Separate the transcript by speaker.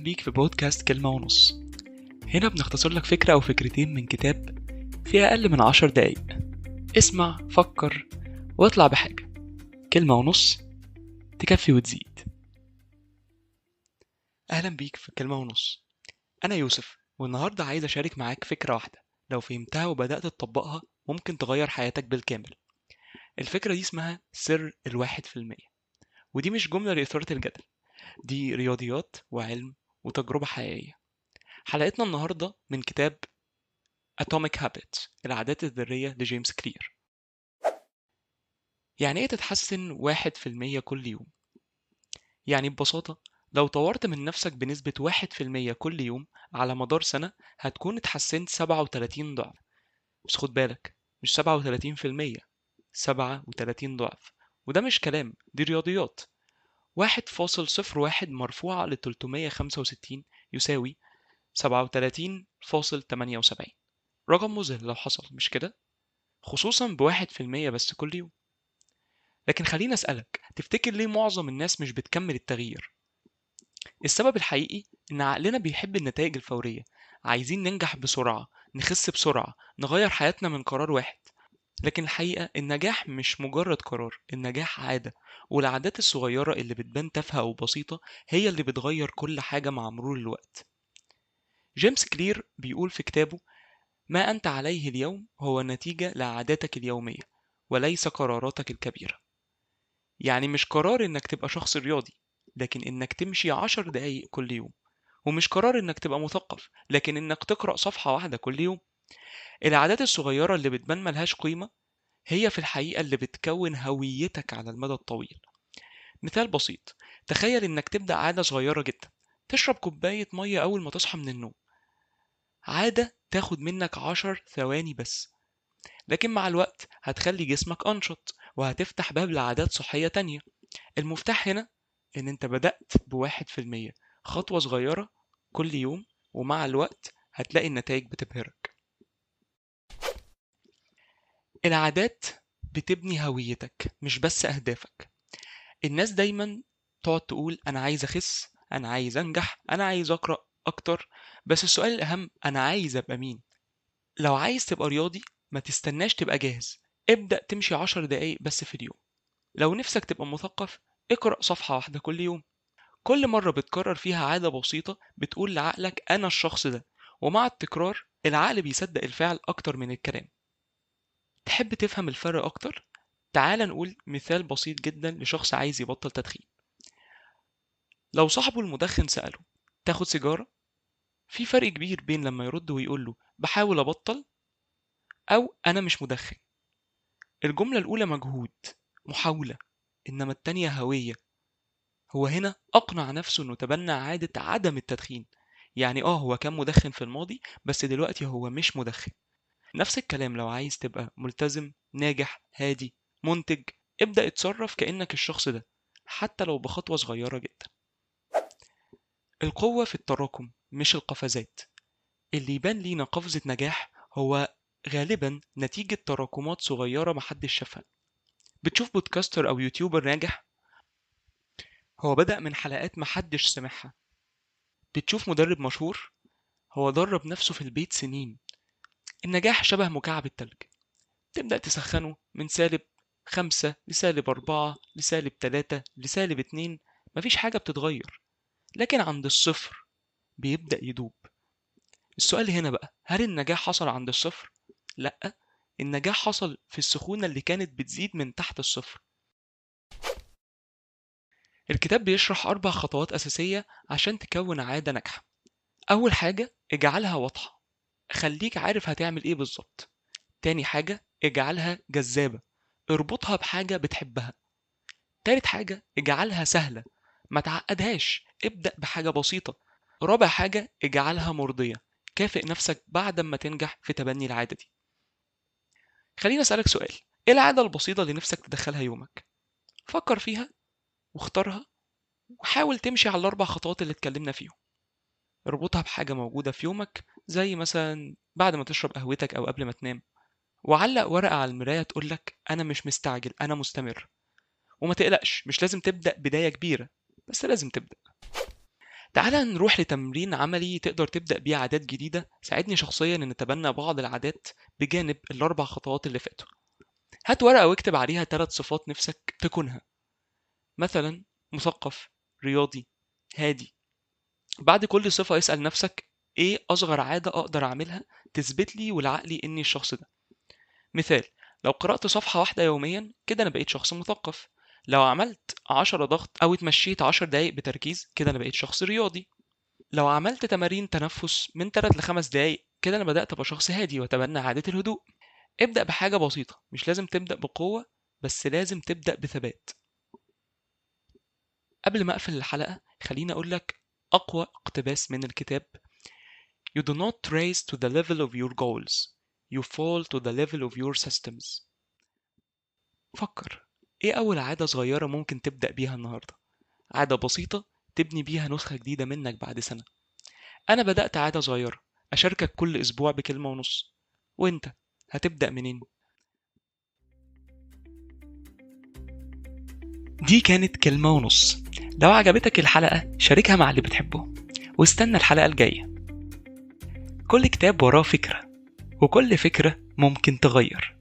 Speaker 1: بيك في بودكاست كلمة ونص. هنا بنختصر لك فكرة أو فكرتين من كتاب في أقل من 10 دقايق. اسمع، فكر، واطلع بحاجة. كلمة ونص تكفي وتزيد. أهلا بيك في كلمة ونص. أنا يوسف، والنهاردة عايز أشارك معاك فكرة واحدة لو فهمتها وبدأت تطبقها ممكن تغير حياتك بالكامل. الفكرة دي اسمها سر 1%. ودي مش جملة لإثارة الجدل، دي رياضيات وعلم وتجربة حقيقية. حلقتنا النهاردة من كتاب Atomic Habits، العادات الذرية لجيمس كلير. يعني ايه تتحسن 1% كل يوم؟ يعني ببساطة لو طورت من نفسك بنسبة 1% كل يوم على مدار سنة هتكون اتحسنت 37 ضعف. بس خد بالك، مش 37%، 37 ضعف. وده مش كلام، دي رياضيات. 1.01 مرفوعة ل 365 يساوي 37.78. رقم مذهل لو حصل، مش كده؟ خصوصا ب1% بس كل يوم. لكن خليني أسألك، تفتكر ليه معظم الناس مش بتكمل التغيير؟ السبب الحقيقي إن عقلنا بيحب النتائج الفورية. عايزين ننجح بسرعة، نخس بسرعة، نغير حياتنا من قرار واحد. لكن الحقيقة النجاح مش مجرد قرار، النجاح عادة. والعادات الصغيرة اللي بتبان تافهة أو بسيطة هي اللي بتغير كل حاجة مع مرور الوقت. جيمس كلير بيقول في كتابه: ما أنت عليه اليوم هو نتيجة لعاداتك اليومية، وليس قراراتك الكبيرة. يعني مش قرار إنك تبقى شخص رياضي، لكن إنك تمشي 10 دقايق كل يوم. ومش قرار إنك تبقى مثقف، لكن إنك تقرأ صفحة واحدة كل يوم. العادات الصغيرة اللي بتبان ملهاش قيمة هي في الحقيقة اللي بتكون هويتك على المدى الطويل. مثال بسيط: تخيل إنك تبدأ عادة صغيرة جدا، تشرب كوباية مية أول ما تصحى من النوم. عادة تاخد منك 10 ثواني بس، لكن مع الوقت هتخلي جسمك أنشط وهتفتح باب لعادات صحية تانية. المفتاح هنا إن أنت بدأت ب1%، خطوة صغيرة كل يوم، ومع الوقت هتلاقي النتائج بتبهرك. العادات بتبني هويتك مش بس أهدافك. الناس دايما تقعد تقول أنا عايز أخس، أنا عايز أنجح، أنا عايز أقرأ أكتر. بس السؤال الأهم، أنا عايز أبقى مين؟ لو عايز تبقى رياضي ما تستناش تبقى جاهز، ابدأ تمشي 10 دقايق بس في اليوم. لو نفسك تبقى مثقف، اقرأ صفحة واحدة كل يوم. كل مرة بتكرر فيها عادة بسيطة بتقول لعقلك أنا الشخص ده، ومع التكرار العقل بيصدق الفعل أكتر من الكلام. تحب تفهم الفرق أكتر؟ تعال نقول مثال بسيط جدا لشخص عايز يبطل تدخين. لو صاحبه المدخن سأله: تاخد سيجارة؟ في فرق كبير بين لما يرد ويقول له بحاول أبطل، أو أنا مش مدخن. الجملة الأولى مجهود، محاولة، إنما التانية هوية. هو هنا أقنع نفسه إنه تبنى عادة عدم التدخين. يعني هو كان مدخن في الماضي بس دلوقتي هو مش مدخن. نفس الكلام لو عايز تبقى ملتزم، ناجح، هادي، منتج، ابدأ اتصرف كأنك الشخص ده، حتى لو بخطوة صغيرة جدا. القوة في التراكم مش القفزات. اللي يبان لينا قفزة نجاح هو غالبا نتيجة تراكمات صغيرة محدش شافها. بتشوف بودكاستر أو يوتيوبر ناجح، هو بدأ من حلقات محدش سمعها. بتشوف مدرب مشهور، هو درب نفسه في البيت سنين. النجاح شبه مكعب التلج، تبدأ تسخنه من -5 ل4 ل3 ل2. مفيش حاجة بتتغير، لكن عند الصفر بيبدأ يدوب. السؤال هنا بقى، هل النجاح حصل عند الصفر؟ لأ، النجاح حصل في السخونة اللي كانت بتزيد من تحت الصفر. الكتاب بيشرح 4 خطوات أساسية عشان تكون عادة ناجحة. أول حاجة، اجعلها واضحة، خليك عارف هتعمل إيه بالظبط. تاني حاجة، اجعلها جذابة، اربطها بحاجة بتحبها. تالت حاجة، اجعلها سهلة، ما تعقدهاش، ابدأ بحاجة بسيطة. رابع حاجة، اجعلها مرضية، كافئ نفسك بعد ما تنجح في تبني العادة دي. خليني أسألك سؤال، ايه العادة البسيطة اللي نفسك تدخلها يومك؟ فكر فيها واختارها، وحاول تمشي على ال4 خطوات اللي اتكلمنا فيهم. اربطها بحاجة موجودة في يومك، زي مثلا بعد ما تشرب قهوتك أو قبل ما تنام. وعلق ورقة على المراية تقولك أنا مش مستعجل، أنا مستمر. وما تقلقش، مش لازم تبدأ بداية كبيرة، بس لازم تبدأ. تعال نروح لتمرين عملي تقدر تبدأ بيه عادات جديدة. ساعدني شخصيا إن نتبنى بعض العادات بجانب الأربع خطوات اللي فاتوا. هات ورقة واكتب عليها 3 صفات نفسك تكونها، مثلا مثقف، رياضي، هادي. بعد كل صفة اسأل نفسك إيه أصغر عادة أقدر أعملها تثبت لي ولعقلي إني الشخص ده. مثال: لو قرأت صفحة واحدة يوميا كده أنا بقيت شخص مثقف. لو عملت 10 ضغط أو اتمشيت 10 دقايق بتركيز كده أنا بقيت شخص رياضي. لو عملت تمارين تنفس من 3 ل5 دقايق كده أنا بدأت أبقى شخص هادي وأتبنى عادة الهدوء. ابدأ بحاجة بسيطة، مش لازم تبدأ بقوة، بس لازم تبدأ بثبات. قبل ما أقفل الحلقة خليني أقول لك أقوى اقتباس من الكتاب: You do not raise to the level of your goals. You fall to the level of your systems. فكر، إيه أول عادة صغيرة ممكن تبدأ بيها النهاردة؟ عادة بسيطة تبني بيها نسخة جديدة منك بعد سنة. أنا بدأت عادة صغيرة، أشاركك كل أسبوع بكلمة ونص. وإنت هتبدأ منين؟ دي كانت كلمة ونص. لو عجبتك الحلقة شاركها مع اللي بتحبه، واستنى الحلقة الجاية. كل كتاب وراه فكرة، وكل فكرة ممكن تغير.